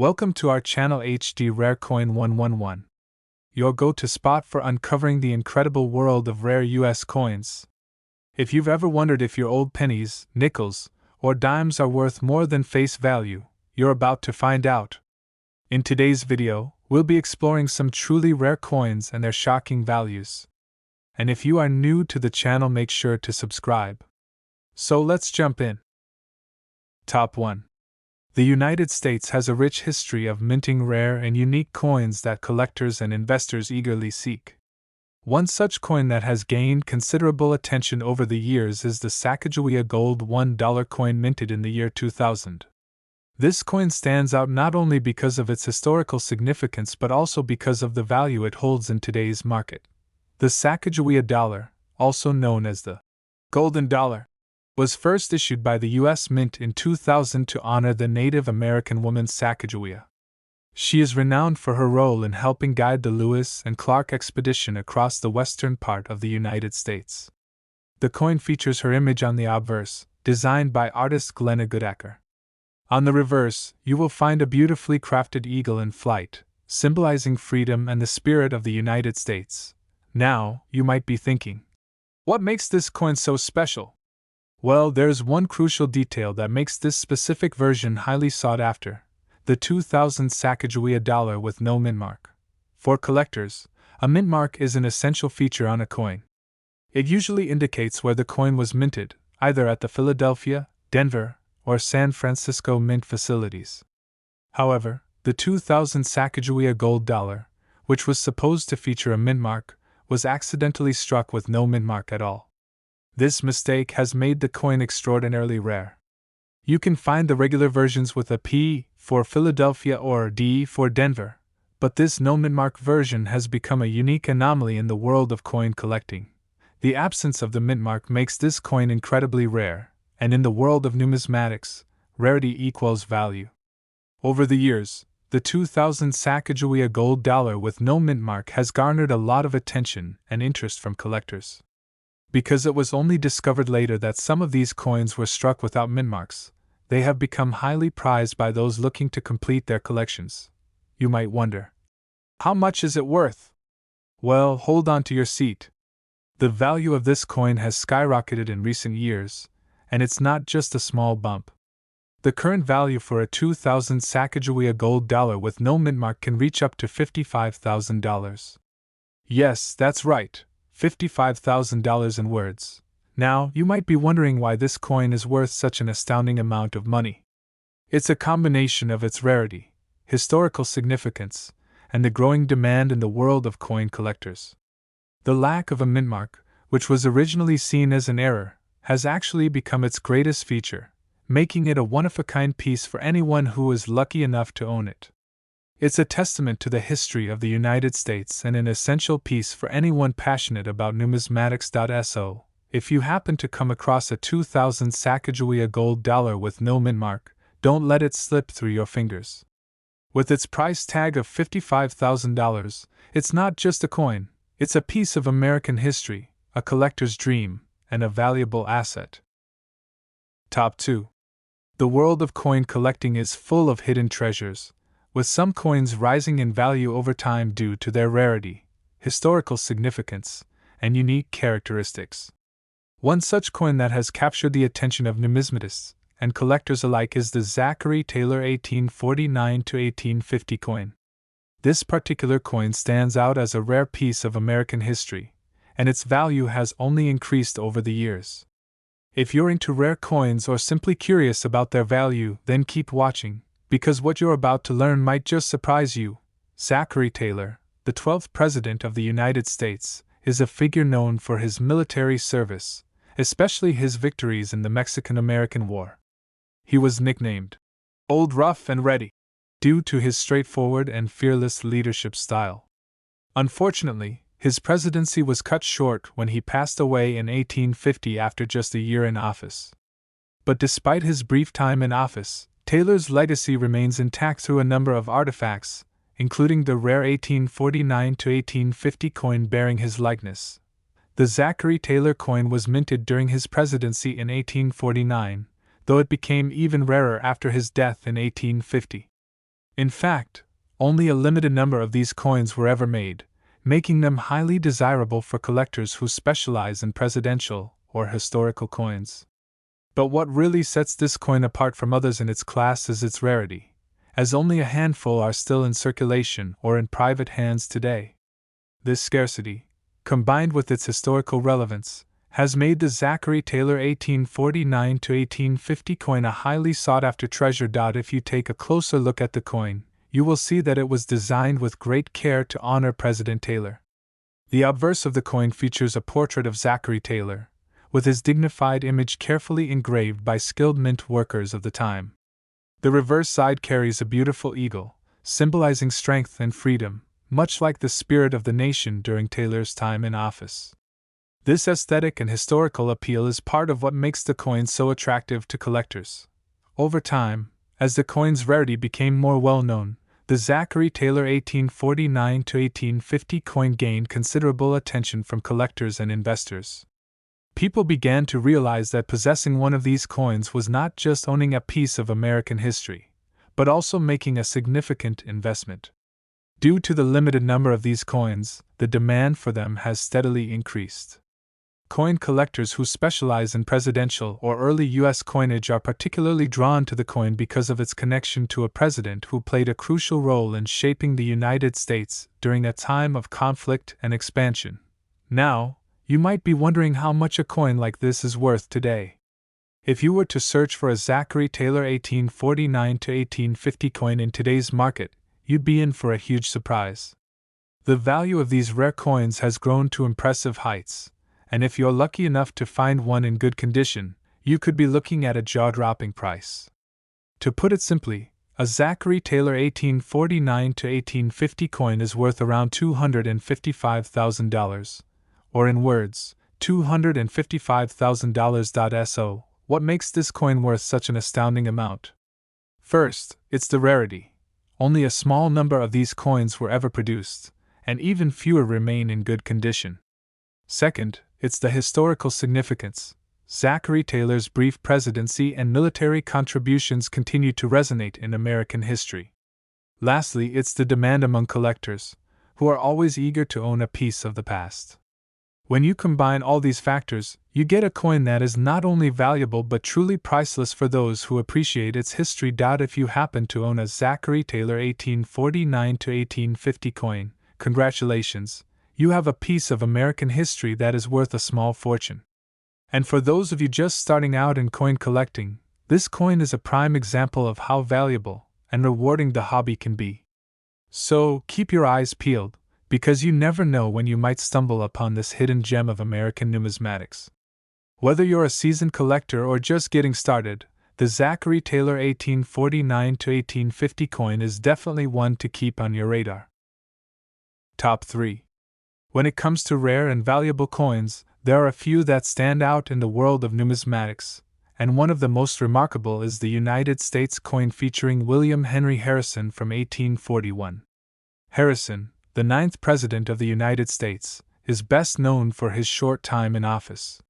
Welcome to our channel HD Rare Coin111, your go-to spot for uncovering the incredible world of rare US coins. If you've ever wondered if your old pennies, nickels, or dimes are worth more than face value, you're about to find out. In today's video, we'll be exploring some truly rare coins and their shocking values. And if you are new to the channel, make sure to subscribe. So let's jump in. Top 1. The United States has a rich history of minting rare and unique coins that collectors and investors eagerly seek. One such coin that has gained considerable attention over the years is the Sacagawea Gold $1 coin minted in the year 2000. This coin stands out not only because of its historical significance but also because of the value it holds in today's market. The Sacagawea dollar, also known as the Golden Dollar, was first issued by the U.S. Mint in 2000 to honor the Native American woman Sacagawea. She is renowned for her role in helping guide the Lewis and Clark expedition across the western part of the United States. The coin features her image on the obverse, designed by artist Glenna Goodacker. On the reverse, you will find a beautifully crafted eagle in flight, symbolizing freedom and the spirit of the United States. Now, you might be thinking, what makes this coin so special? Well, there's one crucial detail that makes this specific version highly sought after: the 2000 Sacagawea dollar with no mint mark. For collectors, a mint mark is an essential feature on a coin. It usually indicates where the coin was minted, either at the Philadelphia, Denver, or San Francisco mint facilities. However, the 2000 Sacagawea gold dollar, which was supposed to feature a mint mark, was accidentally struck with no mint mark at all. This mistake has made the coin extraordinarily rare. You can find the regular versions with a P for Philadelphia or D for Denver, but this no mint mark version has become a unique anomaly in the world of coin collecting. The absence of the mint mark makes this coin incredibly rare, and in the world of numismatics, rarity equals value. Over the years, the 2000 Sacagawea gold dollar with no mint mark has garnered a lot of attention and interest from collectors. Because it was only discovered later that some of these coins were struck without mint marks, they have become highly prized by those looking to complete their collections. You might wonder, how much is it worth? Well, hold on to your seat. The value of this coin has skyrocketed in recent years, and it's not just a small bump. The current value for a 2000 Sacagawea gold dollar with no mint mark can reach up to $55,000. Yes, that's right. $55,000 in words. Now, you might be wondering why this coin is worth such an astounding amount of money. It's a combination of its rarity, historical significance, and the growing demand in the world of coin collectors. The lack of a mint mark, which was originally seen as an error, has actually become its greatest feature, making it a one-of-a-kind piece for anyone who is lucky enough to own it. It's a testament to the history of the United States and an essential piece for anyone passionate about numismatics. So, if you happen to come across a 2000 Sacagawea gold dollar with no mint mark, don't let it slip through your fingers. With its price tag of $55,000, it's not just a coin, it's a piece of American history, a collector's dream, and a valuable asset. Top 2. The world of coin collecting is full of hidden treasures, with some coins rising in value over time due to their rarity, historical significance, and unique characteristics. One such coin that has captured the attention of numismatists and collectors alike is the Zachary Taylor 1849-1850 coin. This particular coin stands out as a rare piece of American history, and its value has only increased over the years. If you're into rare coins or simply curious about their value, then keep watching, because what you're about to learn might just surprise you. Zachary Taylor, the 12th President of the United States, is a figure known for his military service, especially his victories in the Mexican-American War. He was nicknamed Old Rough and Ready due to his straightforward and fearless leadership style. Unfortunately, his presidency was cut short when he passed away in 1850 after just a year in office. But despite his brief time in office, Taylor's legacy remains intact through a number of artifacts, including the rare 1849-1850 coin bearing his likeness. The Zachary Taylor coin was minted during his presidency in 1849, though it became even rarer after his death in 1850. In fact, only a limited number of these coins were ever made, making them highly desirable for collectors who specialize in presidential or historical coins. But what really sets this coin apart from others in its class is its rarity, as only a handful are still in circulation or in private hands today. This scarcity, combined with its historical relevance, has made the Zachary Taylor 1849-1850 coin a highly sought-after treasure. If you take a closer look at the coin, you will see that it was designed with great care to honor President Taylor. The obverse of the coin features a portrait of Zachary Taylor, with his dignified image carefully engraved by skilled mint workers of the time. The reverse side carries a beautiful eagle, symbolizing strength and freedom, much like the spirit of the nation during Taylor's time in office. This aesthetic and historical appeal is part of what makes the coin so attractive to collectors. Over time, as the coin's rarity became more well-known, the Zachary Taylor 1849-1850 coin gained considerable attention from collectors and investors. People began to realize that possessing one of these coins was not just owning a piece of American history, but also making a significant investment. Due to the limited number of these coins, the demand for them has steadily increased. Coin collectors who specialize in presidential or early U.S. coinage are particularly drawn to the coin because of its connection to a president who played a crucial role in shaping the United States during a time of conflict and expansion. Now, you might be wondering how much a coin like this is worth today. If you were to search for a Zachary Taylor 1849-1850 coin in today's market, you'd be in for a huge surprise. The value of these rare coins has grown to impressive heights, and if you're lucky enough to find one in good condition, you could be looking at a jaw-dropping price. To put it simply, a Zachary Taylor 1849-1850 coin is worth around $255,000, or in words, $255,000. So, what makes this coin worth such an astounding amount? First, it's the rarity. Only a small number of these coins were ever produced, and even fewer remain in good condition. Second, it's the historical significance. Zachary Taylor's brief presidency and military contributions continue to resonate in American history. Lastly, it's the demand among collectors, who are always eager to own a piece of the past. When you combine all these factors, you get a coin that is not only valuable but truly priceless for those who appreciate its history. If you happen to own a Zachary Taylor 1849-1850 coin, congratulations, you have a piece of American history that is worth a small fortune. And for those of you just starting out in coin collecting, this coin is a prime example of how valuable and rewarding the hobby can be. So, keep your eyes peeled, because you never know when you might stumble upon this hidden gem of American numismatics. Whether you're a seasoned collector or just getting started, the Zachary Taylor 1849-1850 coin is definitely one to keep on your radar. Top 3. When it comes to rare and valuable coins, there are a few that stand out in the world of numismatics, and one of the most remarkable is the United States coin featuring William Henry Harrison from 1841. Harrison, the 9th President of the United States, is best known for his short time in office.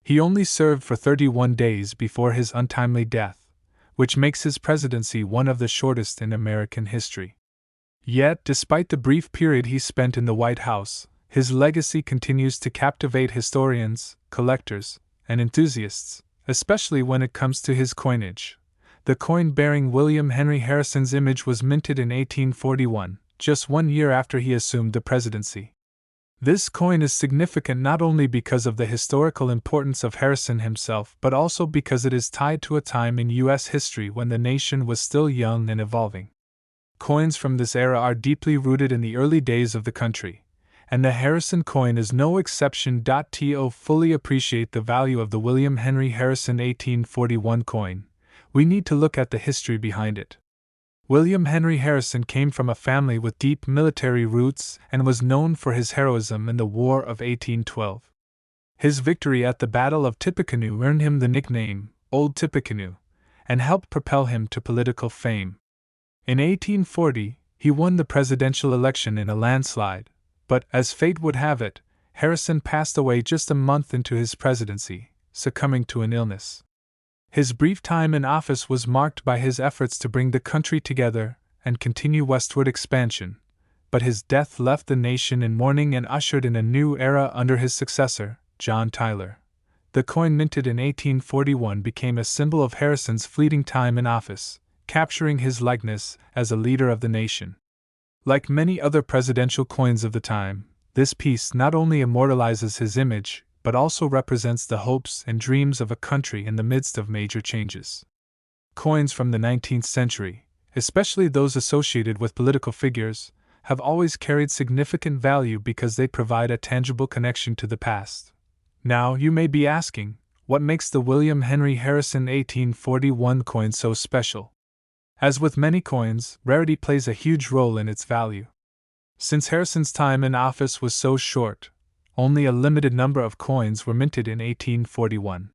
He only served for 31 days before his untimely death, which makes his presidency one of the shortest in American history. Yet, despite the brief period he spent in the White House, his legacy continues to captivate historians, collectors, and enthusiasts, especially when it comes to his coinage. The coin bearing William Henry Harrison's image was minted in 1841, just 1 year after he assumed the presidency. This coin is significant not only because of the historical importance of Harrison himself, but also because it is tied to a time in U.S. history when the nation was still young and evolving. Coins from this era are deeply rooted in the early days of the country, and the Harrison coin is no exception. To fully appreciate the value of the William Henry Harrison 1841 coin, we need to look at the history behind it. William Henry Harrison came from a family with deep military roots and was known for his heroism in the War of 1812. His victory at the Battle of Tippecanoe earned him the nickname Old Tippecanoe and helped propel him to political fame. In 1840, he won the presidential election in a landslide, but, as fate would have it, Harrison passed away just a month into his presidency, succumbing to an illness. His brief time in office was marked by his efforts to bring the country together and continue westward expansion, but his death left the nation in mourning and ushered in a new era under his successor, John Tyler. The coin minted in 1841 became a symbol of Harrison's fleeting time in office, capturing his likeness as a leader of the nation. Like many other presidential coins of the time, this piece not only immortalizes his image, but also represents the hopes and dreams of a country in the midst of major changes. Coins from the 19th century, especially those associated with political figures, have always carried significant value because they provide a tangible connection to the past. Now, you may be asking, what makes the William Henry Harrison 1841 coin so special? As with many coins, rarity plays a huge role in its value. Since Harrison's time in office was so short, only a limited number of coins were minted in 1841.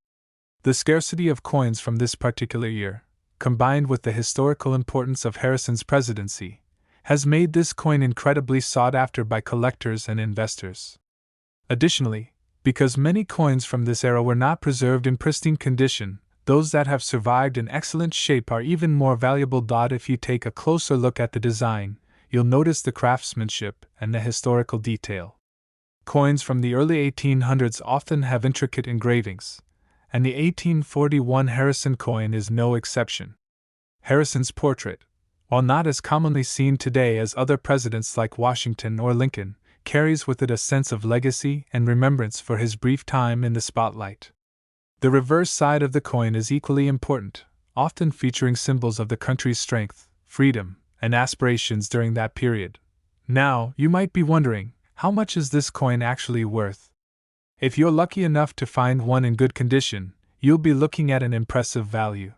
The scarcity of coins from this particular year, combined with the historical importance of Harrison's presidency, has made this coin incredibly sought after by collectors and investors. Additionally, because many coins from this era were not preserved in pristine condition, those that have survived in excellent shape are even more valuable. If you take a closer look at the design, you'll notice the craftsmanship and the historical detail. Coins from the early 1800s often have intricate engravings, and the 1841 Harrison coin is no exception. Harrison's portrait, while not as commonly seen today as other presidents like Washington or Lincoln, carries with it a sense of legacy and remembrance for his brief time in the spotlight. The reverse side of the coin is equally important, often featuring symbols of the country's strength, freedom, and aspirations during that period. Now, you might be wondering, how much is this coin actually worth? If you're lucky enough to find one in good condition, you'll be looking at an impressive value.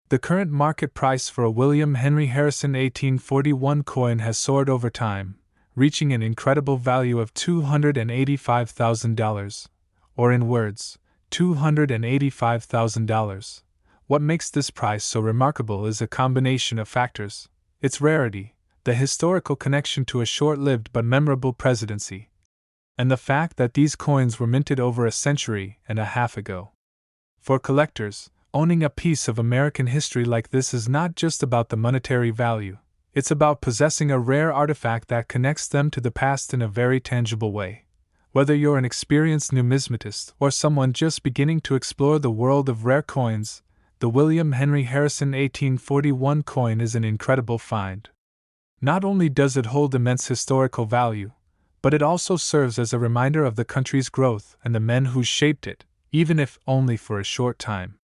The current market price for a William Henry Harrison 1841 coin has soared over time, reaching an incredible value of $285,000, or in words, $285,000. What makes this price so remarkable is a combination of factors: its rarity, the historical connection to a short-lived but memorable presidency, and the fact that these coins were minted over a century and a half ago. For collectors, owning a piece of American history like this is not just about the monetary value, it's about possessing a rare artifact that connects them to the past in a very tangible way. Whether you're an experienced numismatist or someone just beginning to explore the world of rare coins, the William Henry Harrison 1841 coin is an incredible find. Not only does it hold immense historical value, but it also serves as a reminder of the country's growth and the men who shaped it, even if only for a short time.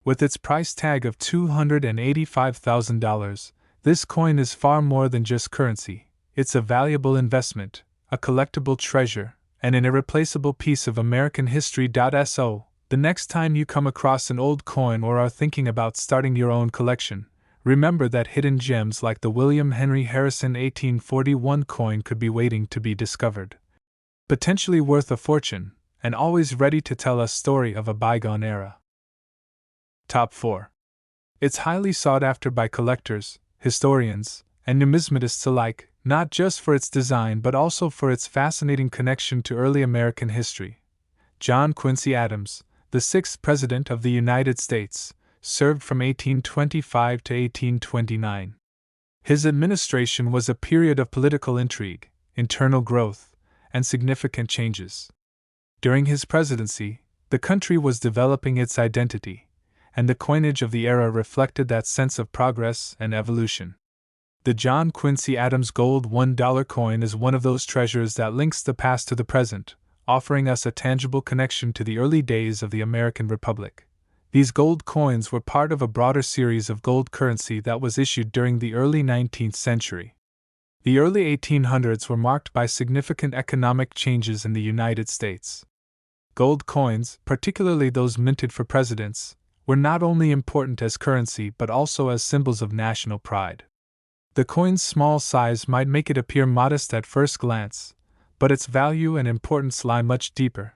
With its price tag of $285,000, this coin is far more than just currency. It's a valuable investment, a collectible treasure, and an irreplaceable piece of American history. So, the next time you come across an old coin or are thinking about starting your own collection, remember that hidden gems like the William Henry Harrison 1841 coin could be waiting to be discovered. Potentially worth a fortune, and always ready to tell a story of a bygone era. Top 4. It's highly sought after by collectors, historians, and numismatists alike, not just for its design but also for its fascinating connection to early American history. John Quincy Adams, the 6th President of the United States, served from 1825 to 1829. His administration was a period of political intrigue, internal growth, and significant changes. During his presidency, the country was developing its identity, and the coinage of the era reflected that sense of progress and evolution. The John Quincy Adams gold $1 coin is one of those treasures that links the past to the present, offering us a tangible connection to the early days of the American Republic. These gold coins were part of a broader series of gold currency that was issued during the early 19th century. The early 1800s were marked by significant economic changes in the United States. Gold coins, particularly those minted for presidents, were not only important as currency but also as symbols of national pride. The coin's small size might make it appear modest at first glance, but its value and importance lie much deeper.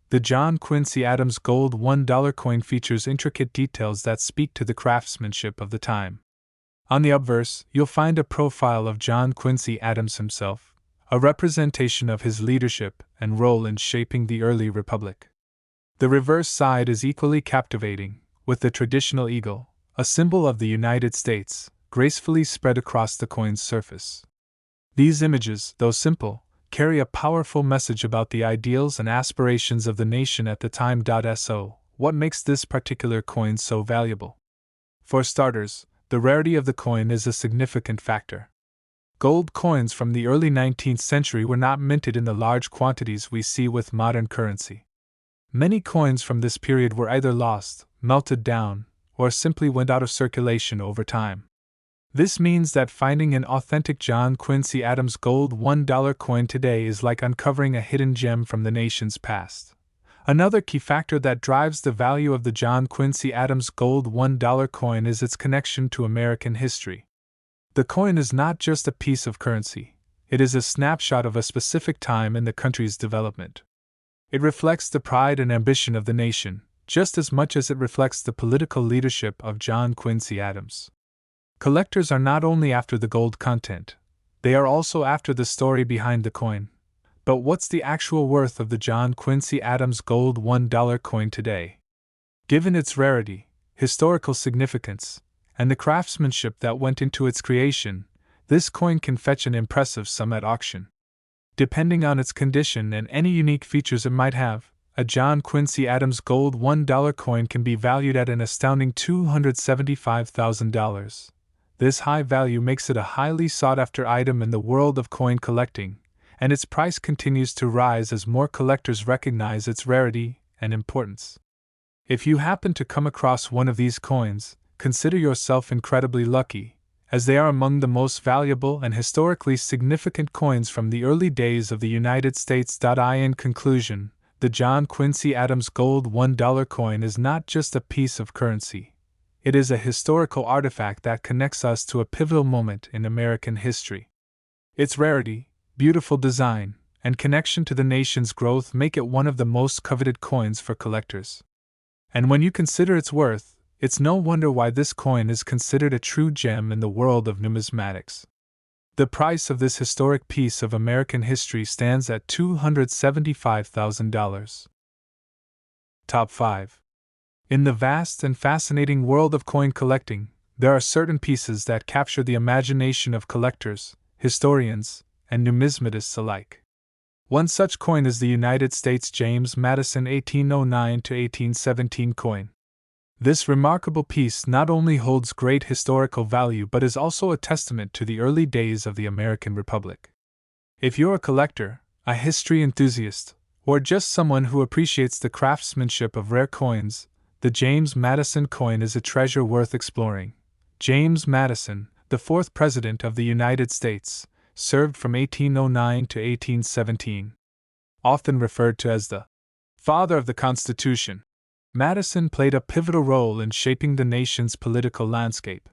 The John Quincy Adams gold $1 coin features intricate details that speak to the craftsmanship of the time. On the obverse, you'll find a profile of John Quincy Adams himself, a representation of his leadership and role in shaping the early republic. The reverse side is equally captivating, with the traditional eagle, a symbol of the United States, gracefully spread across the coin's surface. These images, though simple, carry a powerful message about the ideals and aspirations of the nation at the time. So, what makes this particular coin so valuable? For starters, the rarity of the coin is a significant factor. Gold coins from the early 19th century were not minted in the large quantities we see with modern currency. Many coins from this period were either lost, melted down, or simply went out of circulation over time. This means that finding an authentic John Quincy Adams gold $1 coin today is like uncovering a hidden gem from the nation's past. Another key factor that drives the value of the John Quincy Adams gold $1 coin is its connection to American history. The coin is not just a piece of currency, it is a snapshot of a specific time in the country's development. It reflects the pride and ambition of the nation, just as much as it reflects the political leadership of John Quincy Adams. Collectors are not only after the gold content, they are also after the story behind the coin. But what's the actual worth of the John Quincy Adams gold $1 coin today? Given its rarity, historical significance, and the craftsmanship that went into its creation, this coin can fetch an impressive sum at auction. Depending on its condition and any unique features it might have, a John Quincy Adams gold $1 coin can be valued at an astounding $275,000. This high value makes it a highly sought-after item in the world of coin collecting, and its price continues to rise as more collectors recognize its rarity and importance. If you happen to come across one of these coins, consider yourself incredibly lucky, as they are among the most valuable and historically significant coins from the early days of the United States. In conclusion, the John Quincy Adams gold $1 coin is not just a piece of currency. It is a historical artifact that connects us to a pivotal moment in American history. Its rarity, beautiful design, and connection to the nation's growth make it one of the most coveted coins for collectors. And when you consider its worth, it's no wonder why this coin is considered a true gem in the world of numismatics. The price of this historic piece of American history stands at $275,000. Top 5. In the vast and fascinating world of coin collecting, there are certain pieces that capture the imagination of collectors, historians, and numismatists alike. One such coin is the United States James Madison 1809–1817 coin. This remarkable piece not only holds great historical value but is also a testament to the early days of the American Republic. If you're a collector, a history enthusiast, or just someone who appreciates the craftsmanship of rare coins, the James Madison coin is a treasure worth exploring. James Madison, the fourth President of the United States, served from 1809 to 1817. Often referred to as the father of the Constitution, Madison played a pivotal role in shaping the nation's political landscape.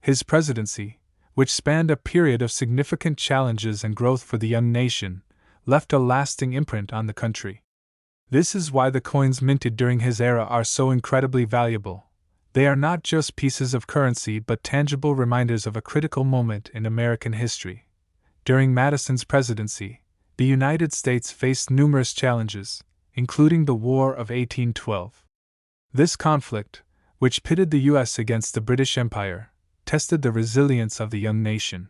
His presidency, which spanned a period of significant challenges and growth for the young nation, left a lasting imprint on the country. This is why the coins minted during his era are so incredibly valuable. They are not just pieces of currency but tangible reminders of a critical moment in American history. During Madison's presidency, the United States faced numerous challenges, including the War of 1812. This conflict, which pitted the U.S. against the British Empire, tested the resilience of the young nation.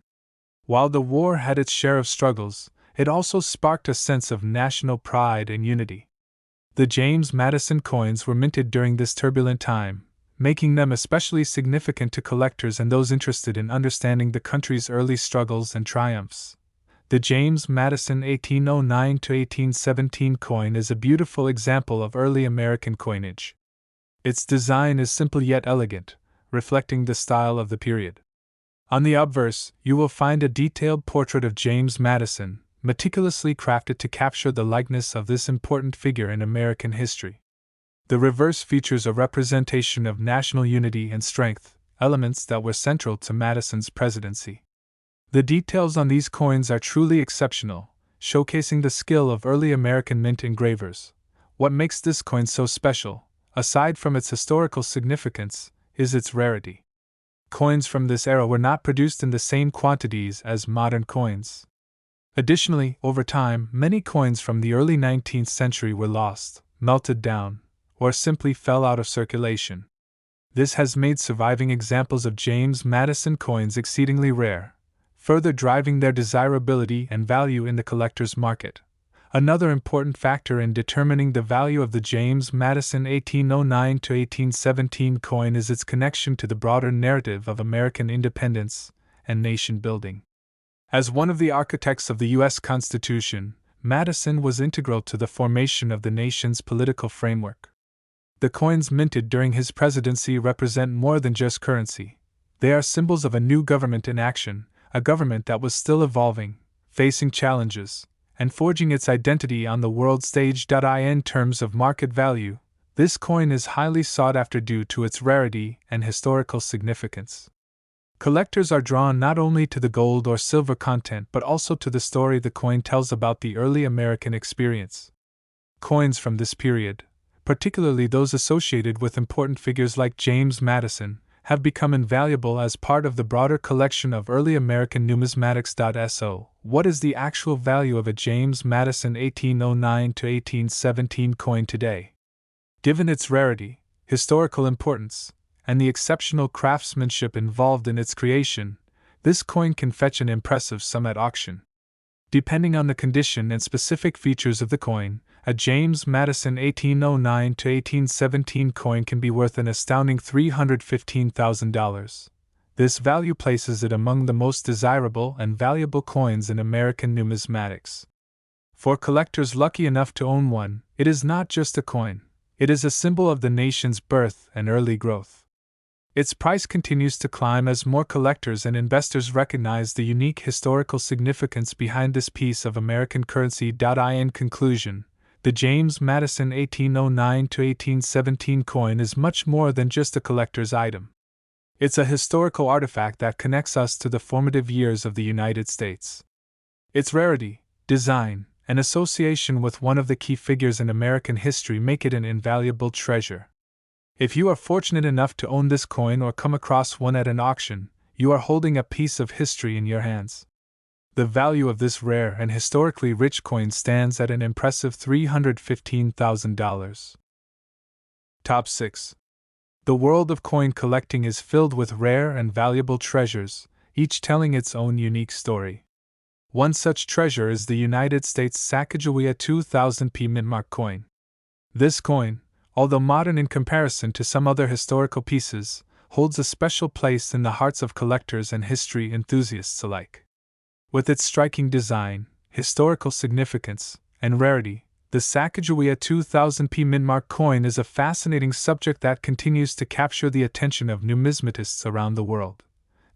While the war had its share of struggles, it also sparked a sense of national pride and unity. The James Madison coins were minted during this turbulent time, making them especially significant to collectors and those interested in understanding the country's early struggles and triumphs. The James Madison 1809–1817 coin is a beautiful example of early American coinage. Its design is simple yet elegant, reflecting the style of the period. On the obverse, you will find a detailed portrait of James Madison, meticulously crafted to capture the likeness of this important figure in American history. The reverse features a representation of national unity and strength, elements that were central to Madison's presidency. The details on these coins are truly exceptional, showcasing the skill of early American mint engravers. What makes this coin so special, aside from its historical significance, is its rarity. Coins from this era were not produced in the same quantities as modern coins. Additionally, over time, many coins from the early 19th century were lost, melted down, or simply fell out of circulation. This has made surviving examples of James Madison coins exceedingly rare, further driving their desirability and value in the collector's market. Another important factor in determining the value of the James Madison 1809 to 1817 coin is its connection to the broader narrative of American independence and nation building. As one of the architects of the U.S. Constitution, Madison was integral to the formation of the nation's political framework. The coins minted during his presidency represent more than just currency. They are symbols of a new government in action, a government that was still evolving, facing challenges, and forging its identity on the world stage. In terms of market value, this coin is highly sought after due to its rarity and historical significance. Collectors are drawn not only to the gold or silver content but also to the story the coin tells about the early American experience. Coins from this period, particularly those associated with important figures like James Madison, have become invaluable as part of the broader collection of early American numismatics. So, what is the actual value of a James Madison 1809 to 1817 coin today? Given its rarity, historical importance, and the exceptional craftsmanship involved in its creation, this coin can fetch an impressive sum at auction. Depending on the condition and specific features of the coin, a James Madison 1809 to 1817 coin can be worth an astounding $315,000. This value places it among the most desirable and valuable coins in American numismatics. For collectors lucky enough to own one, it is not just a coin, it is a symbol of the nation's birth and early growth. Its price continues to climb as more collectors and investors recognize the unique historical significance behind this piece of American currency. In conclusion, the James Madison 1809 to 1817 coin is much more than just a collector's item. It's a historical artifact that connects us to the formative years of the United States. Its rarity, design, and association with one of the key figures in American history make it an invaluable treasure. If you are fortunate enough to own this coin or come across one at an auction, you are holding a piece of history in your hands. The value of this rare and historically rich coin stands at an impressive $315,000. Top 6. The world of coin collecting is filled with rare and valuable treasures, each telling its own unique story. One such treasure is the United States Sacagawea 2000p mintmark coin. This coin, although modern in comparison to some other historical pieces, holds a special place in the hearts of collectors and history enthusiasts alike. With its striking design, historical significance, and rarity, the Sacagawea 2000p mintmark coin is a fascinating subject that continues to capture the attention of numismatists around the world.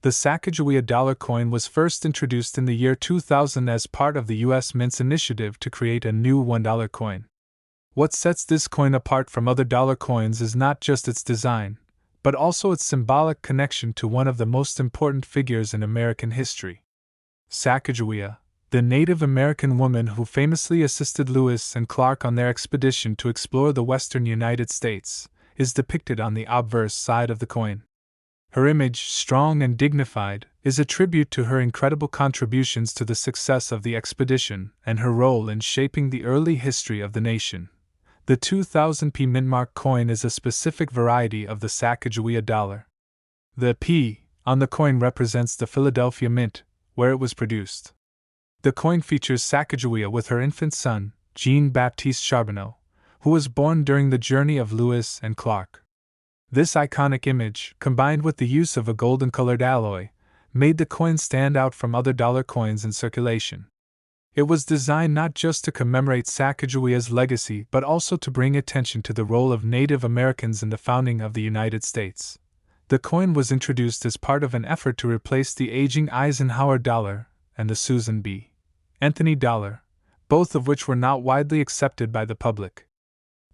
The Sacagawea dollar coin was first introduced in the year 2000 as part of the U.S. Mint's initiative to create a new $1 coin. What sets this coin apart from other dollar coins is not just its design, but also its symbolic connection to one of the most important figures in American history. Sacagawea, the Native American woman who famously assisted Lewis and Clark on their expedition to explore the western United States, is depicted on the obverse side of the coin. Her image, strong and dignified, is a tribute to her incredible contributions to the success of the expedition and her role in shaping the early history of the nation. The 2000p mintmark coin is a specific variety of the Sacagawea dollar. The P on the coin represents the Philadelphia Mint, where it was produced. The coin features Sacagawea with her infant son, Jean-Baptiste Charbonneau, who was born during the journey of Lewis and Clark. This iconic image, combined with the use of a golden-colored alloy, made the coin stand out from other dollar coins in circulation. It was designed not just to commemorate Sacagawea's legacy but also to bring attention to the role of Native Americans in the founding of the United States. The coin was introduced as part of an effort to replace the aging Eisenhower dollar and the Susan B. Anthony dollar, both of which were not widely accepted by the public.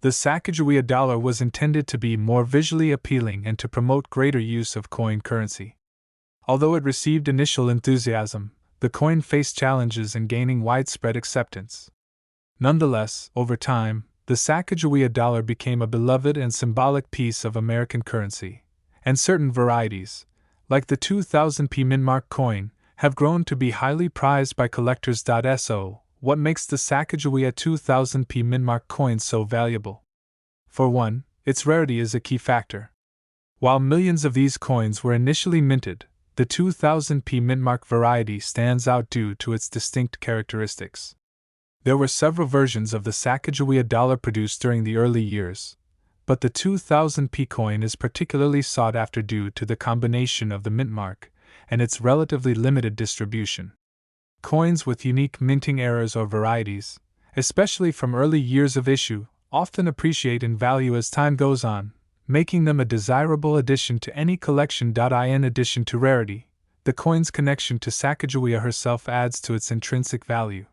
The Sacagawea dollar was intended to be more visually appealing and to promote greater use of coin currency. Although it received initial enthusiasm, the coin faced challenges in gaining widespread acceptance. Nonetheless, over time, the Sacagawea dollar became a beloved and symbolic piece of American currency, and certain varieties, like the 2000p mintmark coin, have grown to be highly prized by collectors. So, what makes the Sacagawea 2000p mintmark coin so valuable? For one, its rarity is a key factor. While millions of these coins were initially minted, the 2000p mintmark variety stands out due to its distinct characteristics. There were several versions of the Sacagawea dollar produced during the early years, but the 2000p coin is particularly sought after due to the combination of the mintmark and its relatively limited distribution. Coins with unique minting eras or varieties, especially from early years of issue, often appreciate in value as time goes on, making them a desirable addition to any collection. In addition to rarity, the coin's connection to Sacagawea herself adds to its intrinsic value.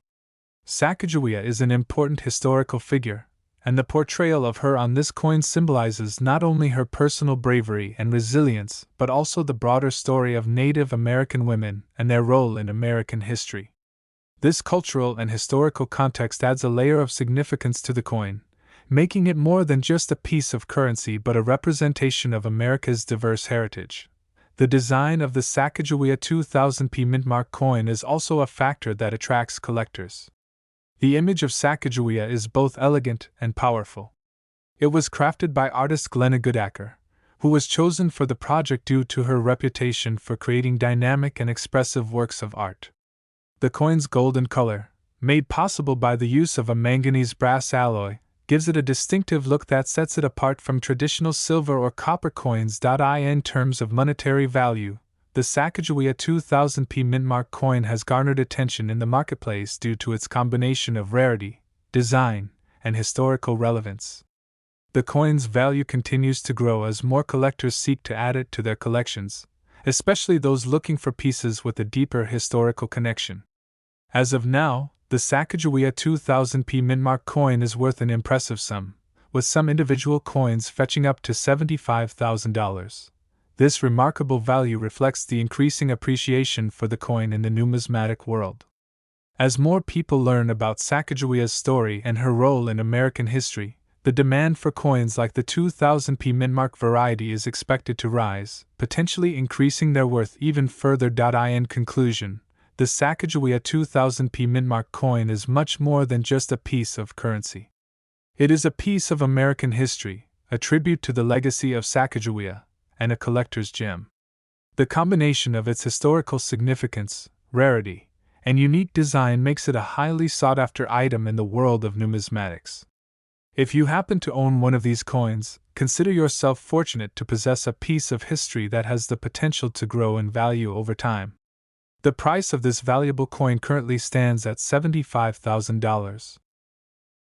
Sacagawea is an important historical figure, and the portrayal of her on this coin symbolizes not only her personal bravery and resilience but also the broader story of Native American women and their role in American history. This cultural and historical context adds a layer of significance to the coin, making it more than just a piece of currency but a representation of America's diverse heritage. The design of the Sacagawea 2000p mintmark coin is also a factor that attracts collectors. The image of Sacagawea is both elegant and powerful. It was crafted by artist Glenna Goodacker, who was chosen for the project due to her reputation for creating dynamic and expressive works of art. The coin's golden color, made possible by the use of a manganese brass alloy, gives it a distinctive look that sets it apart from traditional silver or copper coins. In terms of monetary value, the Sacagawea 2000p mintmark coin has garnered attention in the marketplace due to its combination of rarity, design, and historical relevance. The coin's value continues to grow as more collectors seek to add it to their collections, especially those looking for pieces with a deeper historical connection. As of now, the Sacagawea 2000p mintmark coin is worth an impressive sum, with some individual coins fetching up to $75,000. This remarkable value reflects the increasing appreciation for the coin in the numismatic world. As more people learn about Sacagawea's story and her role in American history, the demand for coins like the 2000p mintmark variety is expected to rise, potentially increasing their worth even further. In conclusion, the Sacagawea 2000p mintmark coin is much more than just a piece of currency. It is a piece of American history, a tribute to the legacy of Sacagawea, and a collector's gem. The combination of its historical significance, rarity, and unique design makes it a highly sought-after item in the world of numismatics. If you happen to own one of these coins, consider yourself fortunate to possess a piece of history that has the potential to grow in value over time. The price of this valuable coin currently stands at $75,000.